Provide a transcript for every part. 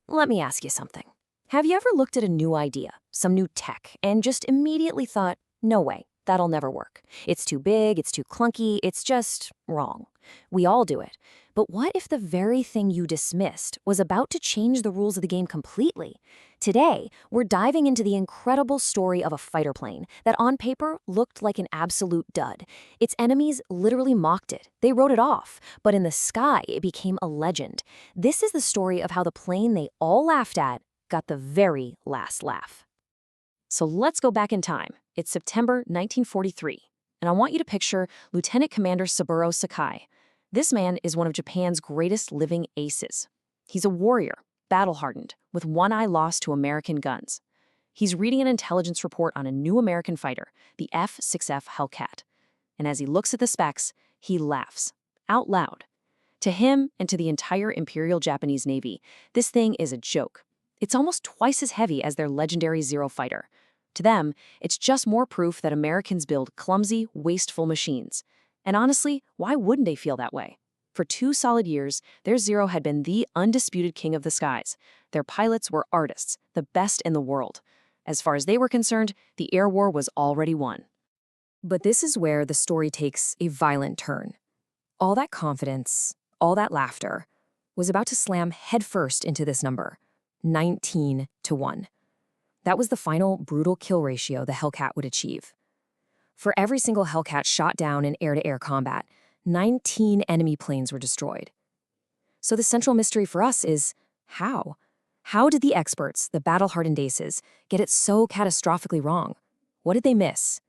Let me ask you something. Have you ever looked at a new idea, some new tech, and just immediately thought, no way, that'll never work. It's too big, it's too clunky, it's just wrong. We all do it. But what if the very thing you dismissed was about to change the rules of the game completely? Today, we're diving into the incredible story of a fighter plane that on paper looked like an absolute dud. Its enemies literally mocked it. They wrote it off. But in the sky, it became a legend. This is the story of how the plane they all laughed at got the very last laugh. So let's go back in time. It's September 1943, and I want you to picture Lieutenant Commander Saburo Sakai. This man is one of Japan's greatest living aces. He's a warrior, battle-hardened, with one eye lost to American guns. He's reading an intelligence report on a new American fighter, the F6F Hellcat. And as he looks at the specs, he laughs, out loud. To him and to the entire Imperial Japanese Navy, this thing is a joke. It's almost twice as heavy as their legendary Zero fighter. To them, it's just more proof that Americans build clumsy, wasteful machines. And honestly, why wouldn't they feel that way? For 2 solid years, their Zero had been the undisputed king of the skies. Their pilots were artists, the best in the world. As far as they were concerned, the air war was already won. But this is where the story takes a violent turn. All that confidence, all that laughter, was about to slam headfirst into this number. 19-1. That was the final brutal kill ratio the Hellcat would achieve. For every single Hellcat shot down in air-to-air combat, 19 enemy planes were destroyed. So the central mystery for us is how? How did the experts, the battle-hardened aces, get it so catastrophically wrong? What did they miss?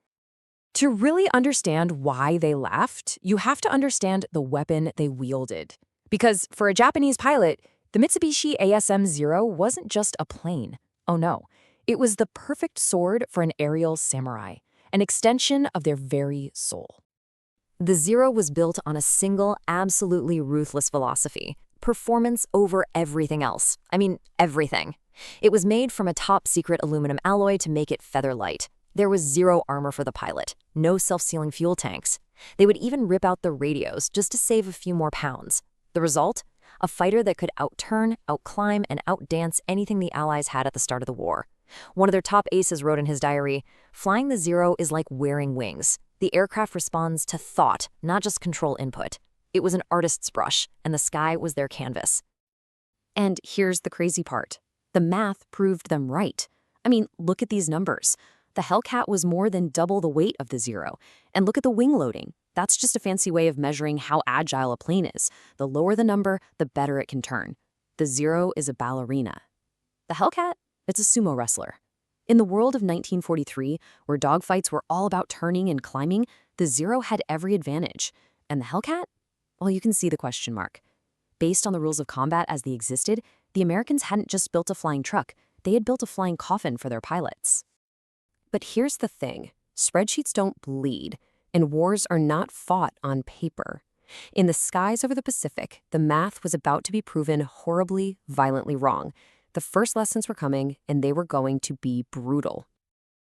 To really understand why they laughed, you have to understand the weapon they wielded. Because for a Japanese pilot, the Mitsubishi ASM-0 wasn't just a plane. Oh no, it was the perfect sword for an aerial samurai, an extension of their very soul. The Zero was built on a single, absolutely ruthless philosophy: performance over everything else. I mean, everything. It was made from a top-secret aluminum alloy to make it feather light. There was zero armor for the pilot, no self-sealing fuel tanks. They would even rip out the radios just to save a few more pounds. The result? A fighter that could outturn, outclimb, and outdance anything the Allies had at the start of the war. One of their top aces wrote in his diary, "Flying the Zero is like wearing wings. The aircraft responds to thought, not just control input." It was an artist's brush, and the sky was their canvas. And here's the crazy part. The math proved them right. I mean, look at these numbers. The Hellcat was more than double the weight of the Zero. And look at the wing loading. That's just a fancy way of measuring how agile a plane is. The lower the number, the better it can turn. The Zero is a ballerina. The Hellcat? It's a sumo wrestler. In the world of 1943, where dogfights were all about turning and climbing, the Zero had every advantage. And the Hellcat? Well, you can see the question mark. Based on the rules of combat as they existed, the Americans hadn't just built a flying truck, they had built a flying coffin for their pilots. But here's the thing. Spreadsheets don't bleed, and wars are not fought on paper. In the skies over the Pacific, the math was about to be proven horribly, violently wrong. The first lessons were coming, and they were going to be brutal.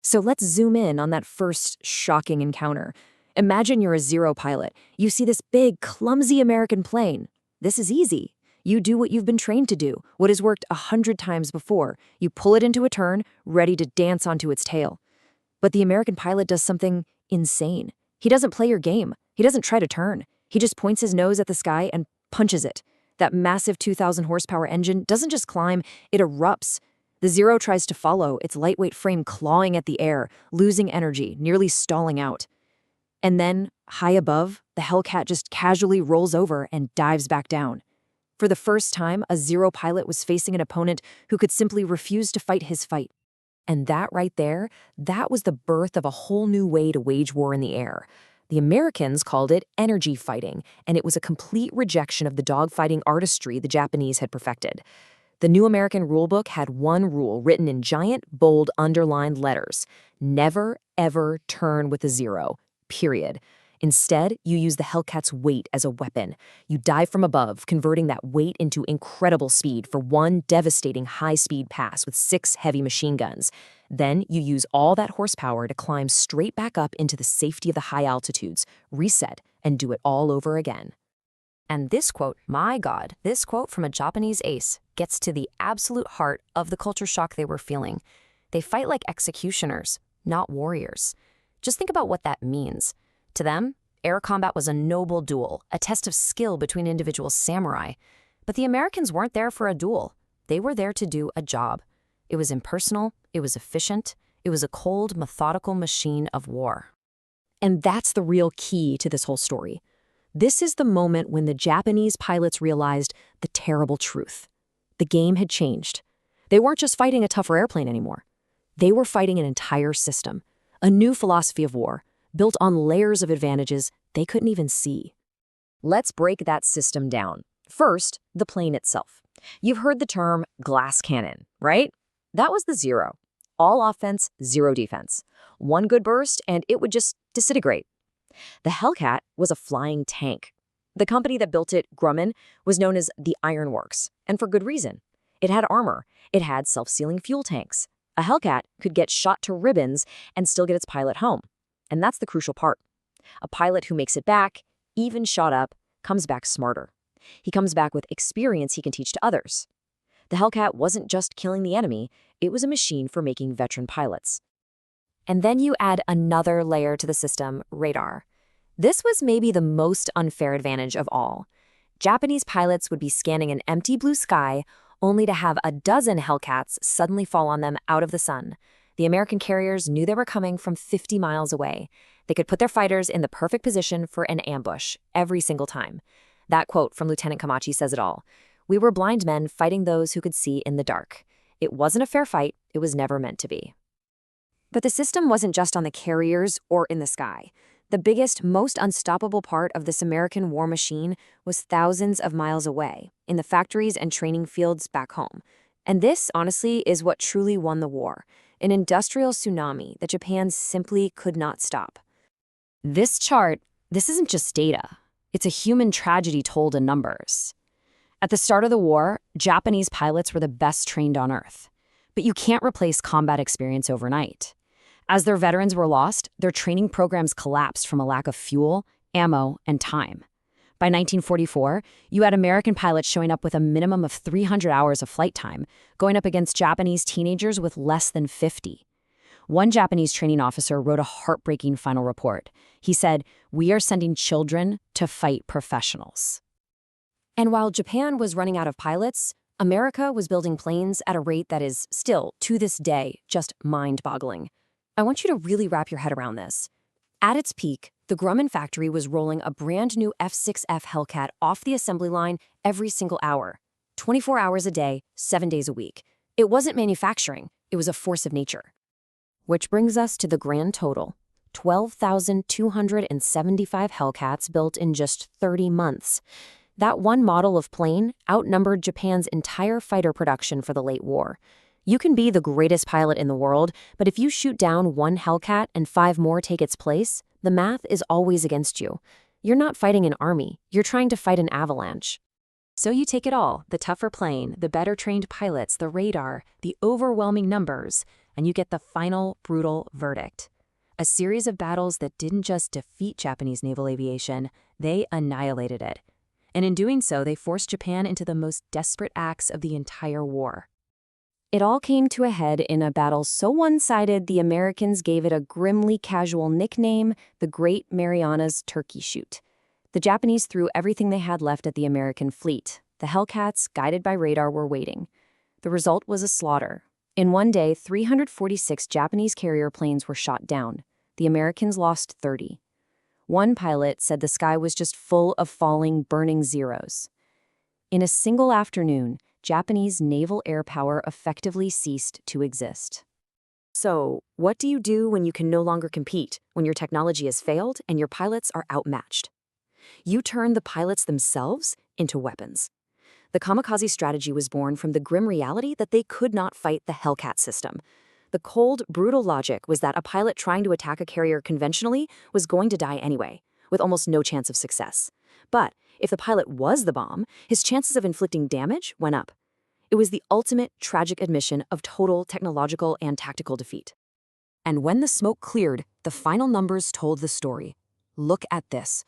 So let's zoom in on that first shocking encounter. Imagine you're a Zero pilot. You see this big, clumsy American plane. This is easy. You do what you've been trained to do, what has worked 100 times before. You pull it into a turn, ready to dance onto its tail. But the American pilot does something insane. He doesn't play your game. He doesn't try to turn. He just points his nose at the sky and punches it. That massive 2,000 horsepower engine doesn't just climb, it erupts. The Zero tries to follow, its lightweight frame clawing at the air, losing energy, nearly stalling out. And then, high above, the Hellcat just casually rolls over and dives back down. For the first time, a Zero pilot was facing an opponent who could simply refuse to fight his fight. And that right there, that was the birth of a whole new way to wage war in the air. The Americans called it energy fighting, and it was a complete rejection of the dogfighting artistry the Japanese had perfected. The new American rulebook had one rule written in giant, bold, underlined letters: never, ever turn with a Zero, period. Instead, you use the Hellcat's weight as a weapon. You dive from above, converting that weight into incredible speed for one devastating high-speed pass with 6 heavy machine guns. Then you use all that horsepower to climb straight back up into the safety of the high altitudes, reset, and do it all over again. And this quote, my God, this quote from a Japanese ace gets to the absolute heart of the culture shock they were feeling. They fight like executioners, not warriors. Just think about what that means. To them, air combat was a noble duel, a test of skill between individual samurai. But the Americans weren't there for a duel. They were there to do a job. It was impersonal, it was efficient, it was a cold, methodical machine of war. And that's the real key to this whole story. This is the moment when the Japanese pilots realized the terrible truth. The game had changed. They weren't just fighting a tougher airplane anymore. They were fighting an entire system, a new philosophy of war, built on layers of advantages they couldn't even see. Let's break that system down. First, the plane itself. You've heard the term glass cannon, right? That was the zero. All offense, zero defense. One good burst, and it would just disintegrate. The Hellcat was a flying tank. The company that built it, Grumman, was known as the Iron Works, and for good reason. It had armor. It had self-sealing fuel tanks. A Hellcat could get shot to ribbons and still get its pilot home. And that's the crucial part. A pilot who makes it back, even shot up, comes back smarter. He comes back with experience he can teach to others. The Hellcat wasn't just killing the enemy, it was a machine for making veteran pilots. And then you add another layer to the system, radar. This was maybe the most unfair advantage of all. Japanese pilots would be scanning an empty blue sky, only to have a dozen Hellcats suddenly fall on them out of the sun. The American carriers knew they were coming from 50 miles away. They could put their fighters in the perfect position for an ambush every single time. That quote from Lieutenant Kamachi says it all. We were blind men fighting those who could see in the dark. It wasn't a fair fight. It was never meant to be. But the system wasn't just on the carriers or in the sky. The biggest, most unstoppable part of this American war machine was thousands of miles away, in the factories and training fields back home. And this, honestly, is what truly won the war, an industrial tsunami that Japan simply could not stop. This chart, this isn't just data. It's a human tragedy told in numbers. At the start of the war, Japanese pilots were the best trained on Earth. But you can't replace combat experience overnight. As their veterans were lost, their training programs collapsed from a lack of fuel, ammo, and time. By 1944, you had American pilots showing up with a minimum of 300 hours of flight time, going up against Japanese teenagers with less than 50. One Japanese training officer wrote a heartbreaking final report. He said, "We are sending children to fight professionals." And while Japan was running out of pilots, America was building planes at a rate that is still, to this day, just mind-boggling. I want you to really wrap your head around this. At its peak, the Grumman factory was rolling a brand new F6F Hellcat off the assembly line every single hour, 24 hours a day, 7 days a week. It wasn't manufacturing, it was a force of nature. Which brings us to the grand total, 12,275 Hellcats built in just 30 months. That one model of plane outnumbered Japan's entire fighter production for the late war. You can be the greatest pilot in the world, but if you shoot down one Hellcat and 5 more take its place, the math is always against you. You're not fighting an army, you're trying to fight an avalanche. So you take it all, the tougher plane, the better trained pilots, the radar, the overwhelming numbers, and you get the final brutal verdict. A series of battles that didn't just defeat Japanese naval aviation, they annihilated it. And in doing so, they forced Japan into the most desperate acts of the entire war. It all came to a head in a battle so one-sided the Americans gave it a grimly casual nickname, the Great Mariana's Turkey Shoot. The Japanese threw everything they had left at the American fleet. The Hellcats, guided by radar, were waiting. The result was a slaughter. In one day, 346 Japanese carrier planes were shot down. The Americans lost 30. One pilot said the sky was just full of falling, burning zeros. In a single afternoon, Japanese naval air power effectively ceased to exist. So, what do you do when you can no longer compete, when your technology has failed and your pilots are outmatched? You turn the pilots themselves into weapons. The Kamikaze strategy was born from the grim reality that they could not fight the Hellcat system. The cold, brutal logic was that a pilot trying to attack a carrier conventionally was going to die anyway, with almost no chance of success. But if the pilot was the bomb, his chances of inflicting damage went up. It was the ultimate tragic admission of total technological and tactical defeat. And when the smoke cleared, the final numbers told the story. Look at this.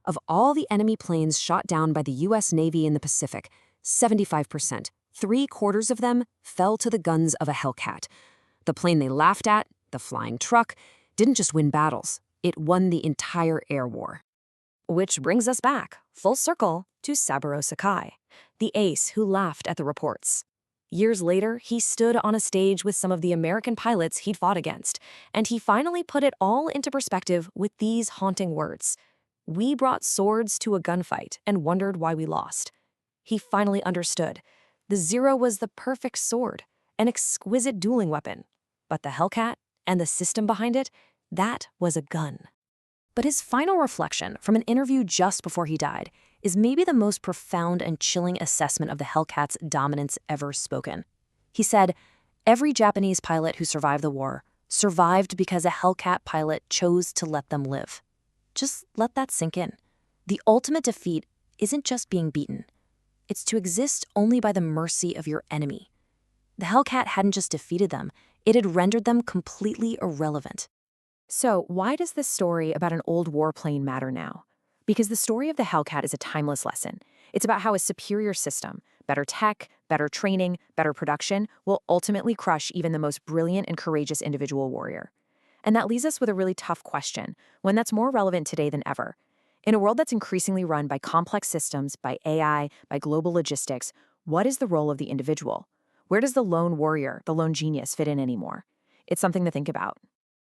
Of all the enemy planes shot down by the U.S. Navy in the Pacific, 75%, 3/4 of them, fell to the guns of a Hellcat. The plane they laughed at, the flying truck, didn't just win battles, it won the entire air war. Which brings us back, full circle, to Saburo Sakai, the ace who laughed at the reports. Years later, he stood on a stage with some of the American pilots he'd fought against, and he finally put it all into perspective with these haunting words. "We brought swords to a gunfight and wondered why we lost." He finally understood. The Zero was the perfect sword, an exquisite dueling weapon. But the Hellcat, and the system behind it, that was a gun. But his final reflection from an interview just before he died is maybe the most profound and chilling assessment of the Hellcat's dominance ever spoken. He said, "Every Japanese pilot who survived the war survived because a Hellcat pilot chose to let them live." Just let that sink in. The ultimate defeat isn't just being beaten. It's to exist only by the mercy of your enemy. The Hellcat hadn't just defeated them, it had rendered them completely irrelevant. So, why does this story about an old warplane matter now? Because the story of the Hellcat is a timeless lesson. It's about how a superior system, better tech, better training, better production, will ultimately crush even the most brilliant and courageous individual warrior. And that leaves us with a really tough question, one that's more relevant today than ever. In a world that's increasingly run by complex systems, by AI, by global logistics, what is the role of the individual? Where does the lone warrior, the lone genius fit in anymore? It's something to think about.